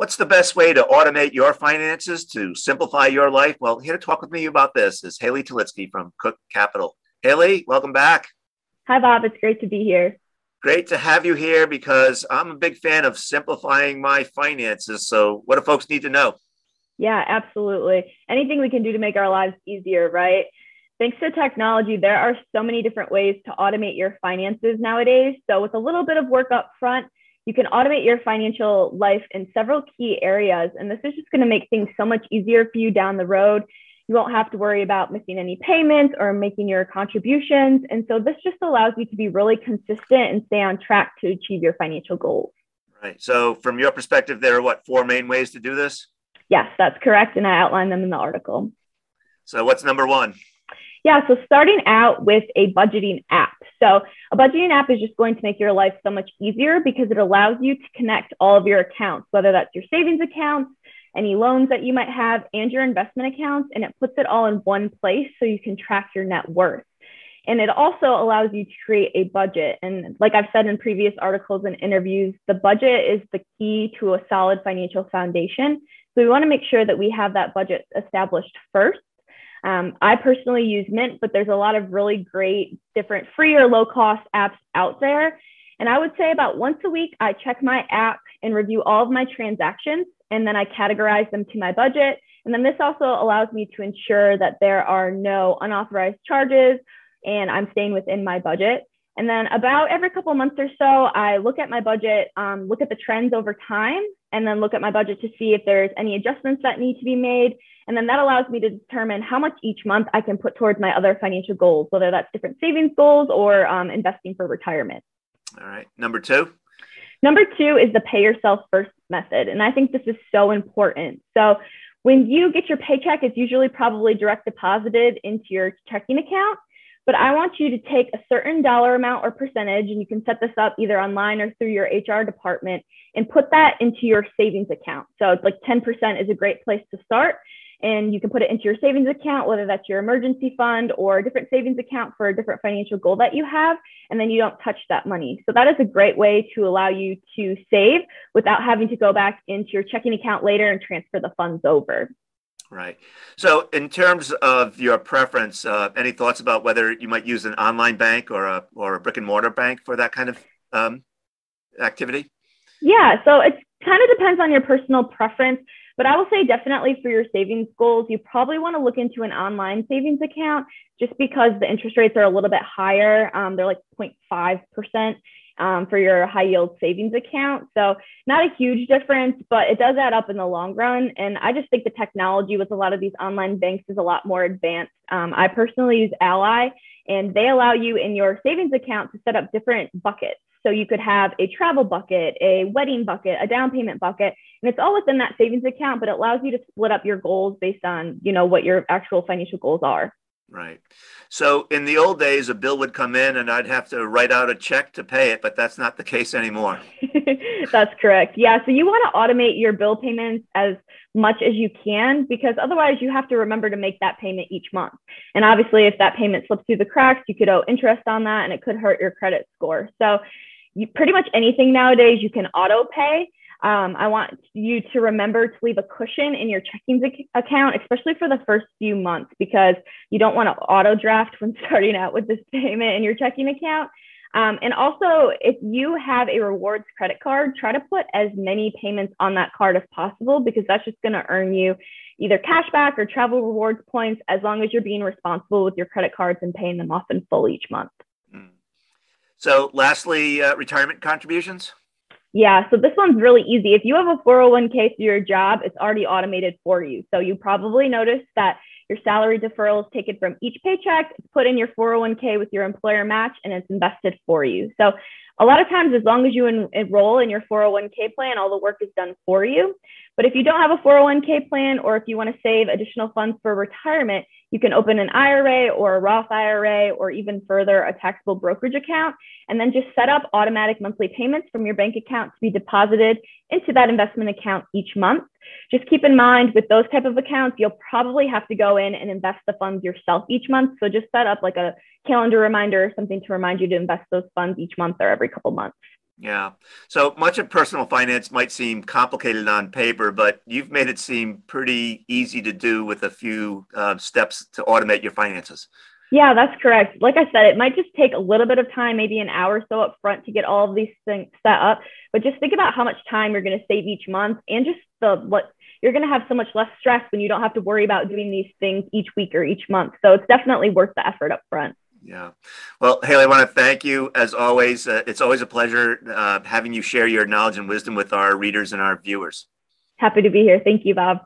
What's the best way to automate your finances to simplify your life? Well, here to talk with me about this is Haley Tolitsky from Cook Capital. Haley, welcome back. Hi, Bob. It's great to be here. Great to have you here because I'm a big fan of simplifying my finances. So what do folks need to know? Yeah, absolutely. Anything we can do to make our lives easier, right? Thanks to technology, there are so many different ways to automate your finances nowadays. So with a little bit of work up front, you can automate your financial life in several key areas. And this is just going to make things so much easier for you down the road. You won't have to worry about missing any payments or making your contributions. And so this just allows you to be really consistent and stay on track to achieve your financial goals. Right. So from your perspective, there are four main ways to do this? Yes, that's correct. And I outlined them in the article. So what's number one? Yeah, so starting out with a budgeting app. So a budgeting app is just going to make your life so much easier because it allows you to connect all of your accounts, whether that's your savings accounts, any loans that you might have, and your investment accounts, and it puts it all in one place so you can track your net worth. And it also allows you to create a budget. And like I've said in previous articles and interviews, the budget is the key to a solid financial foundation. So we want to make sure that we have that budget established first. I personally use Mint, but there's a lot of really great different free or low cost apps out there. And I would say about once a week, I check my app and review all of my transactions, and then I categorize them to my budget. And then this also allows me to ensure that there are no unauthorized charges and I'm staying within my budget. And then about every couple of months or so, I look at my budget, look at the trends over time, and then look at my budget to see if there's any adjustments that need to be made. And then that allows me to determine how much each month I can put towards my other financial goals, whether that's different savings goals or investing for retirement. All right. Number two? Number two is the pay yourself first method. And I think this is so important. So when you get your paycheck, it's usually probably direct deposited into your checking account. But I want you to take a certain dollar amount or percentage, and you can set this up either online or through your HR department, and put that into your savings account. So it's like 10% is a great place to start. And you can put it into your savings account, whether that's your emergency fund or a different savings account for a different financial goal that you have. And then you don't touch that money. So that is a great way to allow you to save without having to go back into your checking account later and transfer the funds over. Right. So in terms of your preference, any thoughts about whether you might use an online bank or a brick and mortar bank for that kind of activity? Yeah, so it kind of depends on your personal preference, but I will say definitely for your savings goals, you probably want to look into an online savings account just because the interest rates are a little bit higher. They're like 0.5%. For your high yield savings account. So not a huge difference, but it does add up in the long run. And I just think the technology with a lot of these online banks is a lot more advanced. I personally use Ally, and they allow you in your savings account to set up different buckets. So you could have a travel bucket, a wedding bucket, a down payment bucket, and it's all within that savings account, but it allows you to split up your goals based on, what your actual financial goals are. Right. So in the old days, a bill would come in and I'd have to write out a check to pay it, but that's not the case anymore. That's correct. Yeah. So you want to automate your bill payments as much as you can, because otherwise you have to remember to make that payment each month. And obviously, if that payment slips through the cracks, you could owe interest on that and it could hurt your credit score. So pretty much anything nowadays you can auto pay. I want you to remember to leave a cushion in your checking account, especially for the first few months, because you don't want to auto draft when starting out with this payment in your checking account. And also, if you have a rewards credit card, try to put as many payments on that card as possible, because that's just going to earn you either cash back or travel rewards points, as long as you're being responsible with your credit cards and paying them off in full each month. So lastly, retirement contributions? Yeah, so this one's really easy. If you have a 401k through your job, it's already automated for you. So you probably noticed that your salary deferral is taken from each paycheck, it's put in your 401k with your employer match, and it's invested for you. So a lot of times, as long as you enroll in your 401k plan, all the work is done for you. But if you don't have a 401k plan, or if you want to save additional funds for retirement, you can open an IRA or a Roth IRA, or even further, a taxable brokerage account, and then just set up automatic monthly payments from your bank account to be deposited into that investment account each month. Just keep in mind, with those type of accounts, you'll probably have to go in and invest the funds yourself each month. So just set up like a calendar reminder or something to remind you to invest those funds each month or every couple months. Yeah. So much of personal finance might seem complicated on paper, but you've made it seem pretty easy to do with a few steps to automate your finances. Yeah, that's correct. Like I said, it might just take a little bit of time, maybe an hour or so up front to get all of these things set up. But just think about how much time you're going to save each month and just what you're going to have so much less stress when you don't have to worry about doing these things each week or each month. So it's definitely worth the effort up front. Yeah. Well, Haley, I want to thank you as always. It's always a pleasure having you share your knowledge and wisdom with our readers and our viewers. Happy to be here. Thank you, Bob.